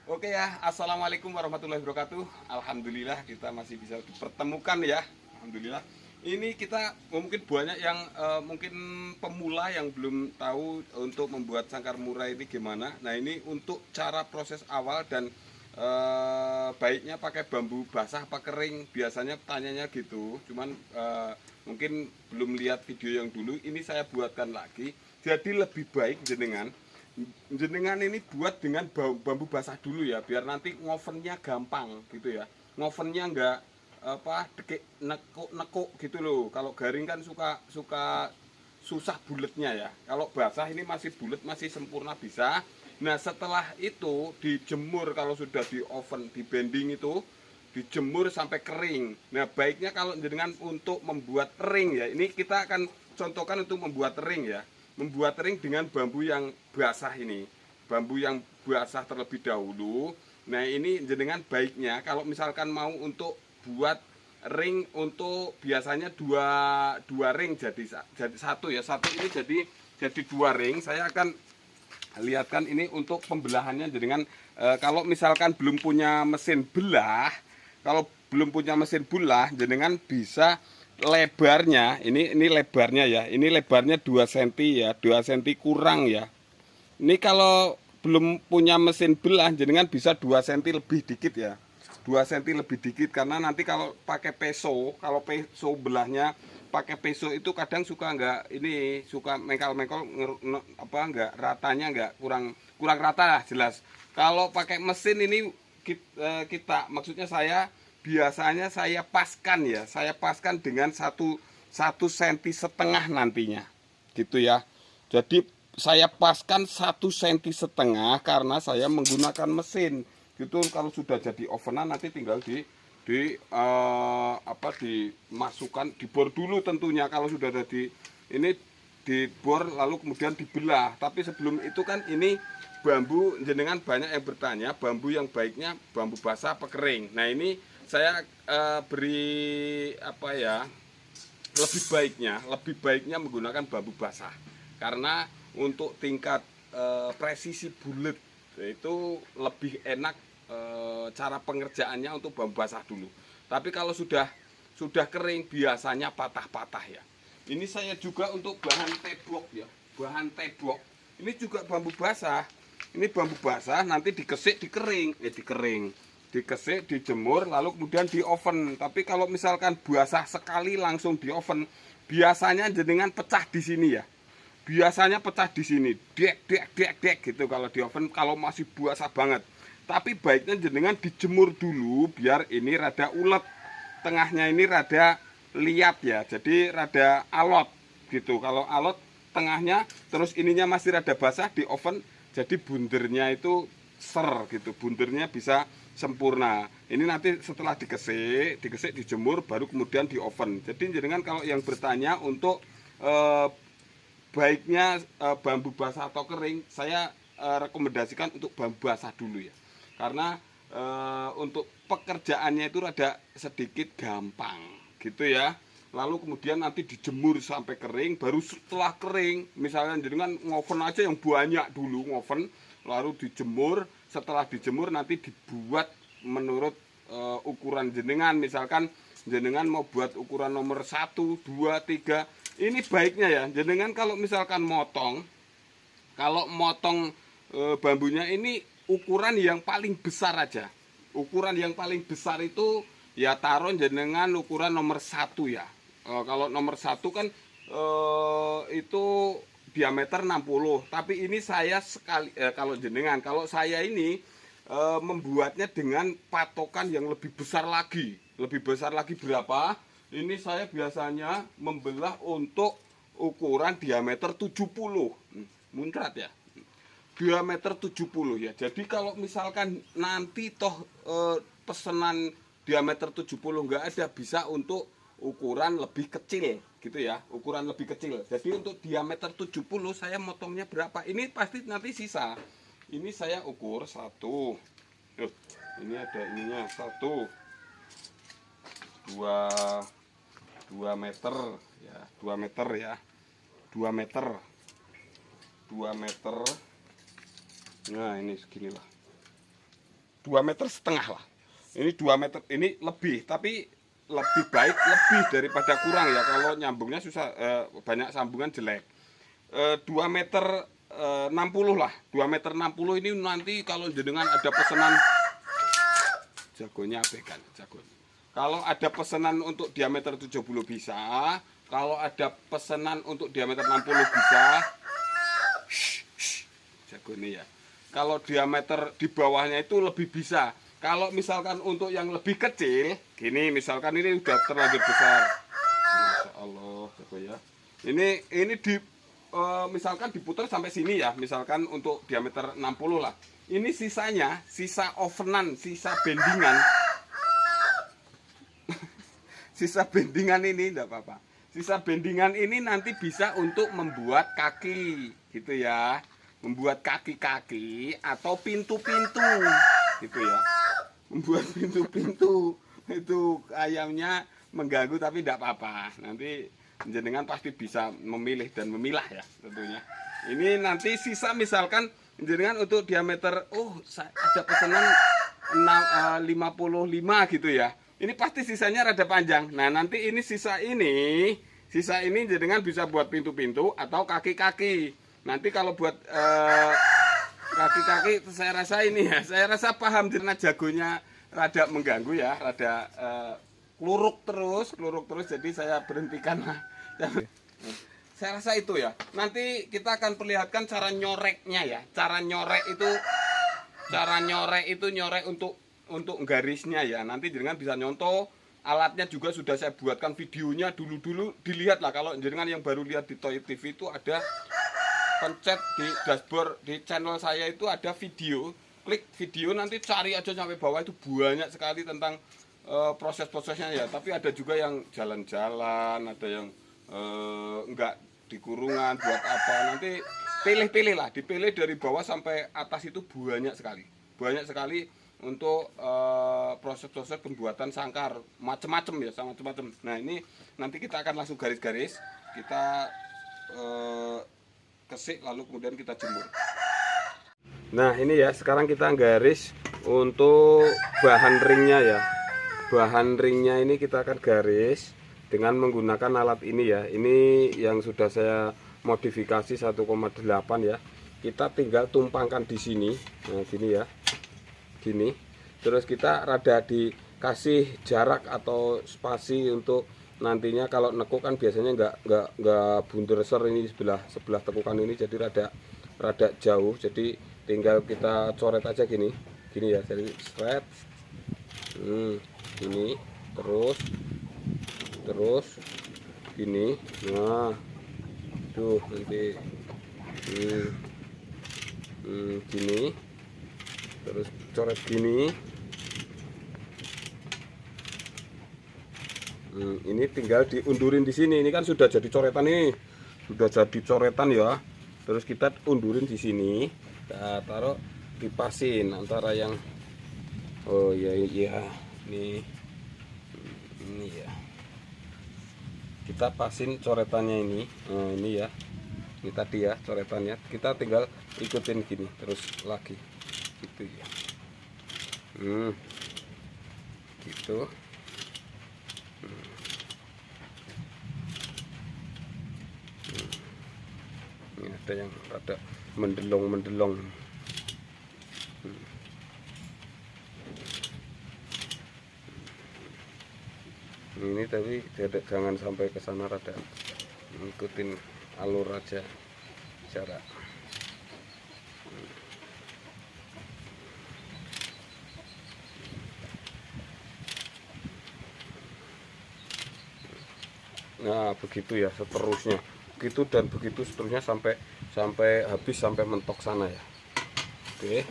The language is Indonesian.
Oke ya, assalamualaikum warahmatullahi wabarakatuh. Alhamdulillah kita masih bisa dipertemukan ya. Alhamdulillah. Ini kita mungkin banyak yang mungkin pemula yang belum tahu untuk membuat sangkar murai ini gimana. Nah ini untuk cara proses awal dan baiknya pakai bambu basah apa kering. Biasanya tanyanya gitu. Cuman mungkin belum lihat video yang dulu. Ini saya buatkan lagi. Jadi lebih baik jenengan ini buat dengan bambu basah dulu ya, biar nanti ngovennya gampang gitu ya. Ngovennya enggak dekik nekuk gitu loh. Kalau garing kan suka suka susah buletnya ya. Kalau basah ini masih bulet, masih sempurna bisa. Nah setelah itu dijemur, kalau sudah di oven di bending itu dijemur sampai kering. Nah baiknya kalau jenengan untuk membuat ring ya, ini kita akan contohkan untuk membuat ring ya, membuat ring dengan bambu yang basah ini, bambu yang basah terlebih dahulu. Nah ini jenengan baiknya kalau misalkan mau untuk buat ring, untuk biasanya dua ring jadi satu ya, satu ini jadi dua ring. Saya akan lihatkan ini untuk pembelahannya jenengan. Kalau misalkan belum punya mesin belah, kalau belum punya mesin belah jenengan bisa lebarnya, ini lebarnya ya, ini lebarnya 2 cm ya, 2 cm kurang ya. Ini kalau belum punya mesin belah jenengan bisa 2 cm lebih dikit ya, 2 cm lebih dikit. Karena nanti kalau pakai peso, kalau peso belahnya pakai peso itu kadang suka enggak, ini suka mengkal-mengkol, enggak ratanya, enggak kurang rata lah jelas. Kalau pakai mesin ini kita maksudnya saya biasanya saya paskan ya, saya paskan dengan satu senti setengah nantinya gitu ya. Jadi saya paskan 1,5 cm karena saya menggunakan mesin gitu. Kalau sudah jadi ovenan nanti tinggal dimasukkan, dibor dulu tentunya. Kalau sudah ada ini dibor lalu kemudian dibelah. Tapi sebelum itu kan ini bambu, jenengan banyak yang bertanya bambu yang baiknya bambu basah apa kering. Nah ini saya beri lebih baiknya menggunakan bambu basah, karena untuk tingkat presisi bulat itu lebih enak. Cara pengerjaannya untuk bambu basah dulu. Tapi kalau sudah kering biasanya patah-patah ya. Ini saya juga untuk bahan tebok ya, bahan tebok ini juga bambu basah. Ini bambu basah nanti dikesik, dikesik, dijemur, lalu kemudian di oven. Tapi kalau misalkan basah sekali langsung di oven, biasanya jenengan pecah di sini ya. Biasanya pecah di sini, dek gitu kalau di oven, kalau masih basah banget. Tapi baiknya jenengan dijemur dulu biar ini rada ulet, tengahnya ini rada liat ya, jadi rada alot gitu. Kalau alot tengahnya, terus ininya masih rada basah di oven, jadi bundernya itu ser gitu, bundernya bisa sempurna. Ini nanti setelah dikesik dijemur, baru kemudian di oven. Jadi jenengan kalau yang bertanya untuk baiknya bambu basah atau kering, saya rekomendasikan untuk bambu basah dulu ya, karena untuk pekerjaannya itu rada sedikit gampang gitu ya. Lalu kemudian nanti dijemur sampai kering, baru setelah kering misalnya jenengan ngoven aja yang banyak dulu, ngoven lalu dijemur. Setelah dijemur nanti dibuat menurut ukuran jenengan. Misalkan jenengan mau buat ukuran nomor 1, 2, 3, ini baiknya ya jenengan kalau misalkan motong, bambunya ini ukuran yang paling besar aja. Ukuran yang paling besar itu ya taruh jenengan ukuran nomor 1 ya. Kalau nomor 1 kan itu diameter 60. Tapi ini saya sekali kalau saya ini membuatnya dengan patokan yang lebih besar lagi. Lebih besar lagi berapa? Ini saya biasanya membelah untuk ukuran diameter 70. Muncrat ya, diameter 70 ya. Jadi kalau misalkan nanti toh pesanan diameter 70 nggak ada, bisa untuk ukuran lebih kecil gitu ya, ukuran lebih kecil. Jadi untuk diameter 70 saya motongnya berapa? Ini pasti nanti sisa. Ini saya ukur 1. Ini ada ininya 1, 2 meter ya, 2 meter ya, 2 meter, 2 meter. Nah ini segini lah, 2,5 meter lah. Ini 2 meter, ini lebih, tapi lebih baik lebih daripada kurang ya. Kalau nyambungnya susah, banyak sambungan jelek. 2,60 meter lah. 2,60 meter ini nanti kalau jenengan ada pesanan jagonya abekan, jago. Kalau ada pesanan untuk diameter 70 bisa, kalau ada pesanan untuk diameter 60 bisa. Jago nih ya. Kalau diameter di bawahnya itu lebih bisa. Kalau misalkan untuk yang lebih kecil, gini misalkan ini udah terlanjur besar. Masya Allah, jago ya. Ini di misalkan diputar sampai sini ya, misalkan untuk diameter 60 lah. Ini sisanya, sisa ovenan, sisa bendingan. Sisa bendingan ini enggak apa-apa. Sisa bendingan ini nanti bisa untuk membuat kaki, gitu ya. Membuat kaki-kaki atau pintu-pintu, gitu ya. Membuat pintu-pintu itu ayamnya mengganggu tapi tidak apa-apa. Nanti jenengan pasti bisa memilih dan memilah ya tentunya. Ini nanti sisa misalkan jenengan untuk diameter, ada pesanan 55 gitu ya. Ini pasti sisanya rada panjang. Nah nanti ini sisa ini jenengan bisa buat pintu-pintu atau kaki-kaki. Nanti kalau buat kaki-kaki saya rasa ini ya, saya rasa paham karena jagonya rada mengganggu ya, rada kluruk terus, jadi saya berhentikan lah. Saya rasa itu ya. Nanti kita akan perlihatkan cara nyoreknya ya. Cara nyorek itu nyorek untuk garisnya ya. Nanti jenengan bisa nyontoh. Alatnya juga sudah saya buatkan videonya, dulu dilihat lah. Kalau jenengan yang baru lihat di Toyib TV itu ada, pencet di dashboard di channel saya itu ada video, klik video nanti cari aja sampai bawah, itu banyak sekali tentang proses-prosesnya ya. Tapi ada juga yang jalan-jalan, ada yang enggak di kurungan buat apa, nanti pilih-pilih lah, dipilih dari bawah sampai atas itu banyak sekali untuk proses-proses pembuatan sangkar macam-macam ya, sangat macam-macam. Nah ini nanti kita akan langsung garis-garis, kita kesik lalu kemudian kita jemur. Nah ini ya, sekarang kita garis untuk bahan ringnya ya. Bahan ringnya ini kita akan garis dengan menggunakan alat ini ya. Ini yang sudah saya modifikasi 1,8 ya. Kita tinggal tumpangkan di sini. Nah gini ya, gini. Terus kita rada dikasih jarak atau spasi untuk nantinya kalau nekuk kan biasanya nggak bunter ser, ini sebelah tekukan ini jadi rada jauh, jadi tinggal kita coret aja gini ya, jadi seret ini terus gini. Nah tuh nanti gini terus coret gini. Ini tinggal diundurin di sini. Ini kan sudah jadi coretan nih, ya. Terus kita undurin di sini, kita taruh dipasin antara yang ini ya. Kita pasin coretannya ini. Ini ya. Ini tadi ya coretannya. Kita tinggal ikutin gini terus lagi, gitu ya. Gitu. Ini ada yang rada mendelong. Ini tapi jangan sampai ke sana, rada ngikutin alur aja cara. Nah begitu ya seterusnya, begitu dan begitu seterusnya sampai habis, sampai mentok sana ya. Oke.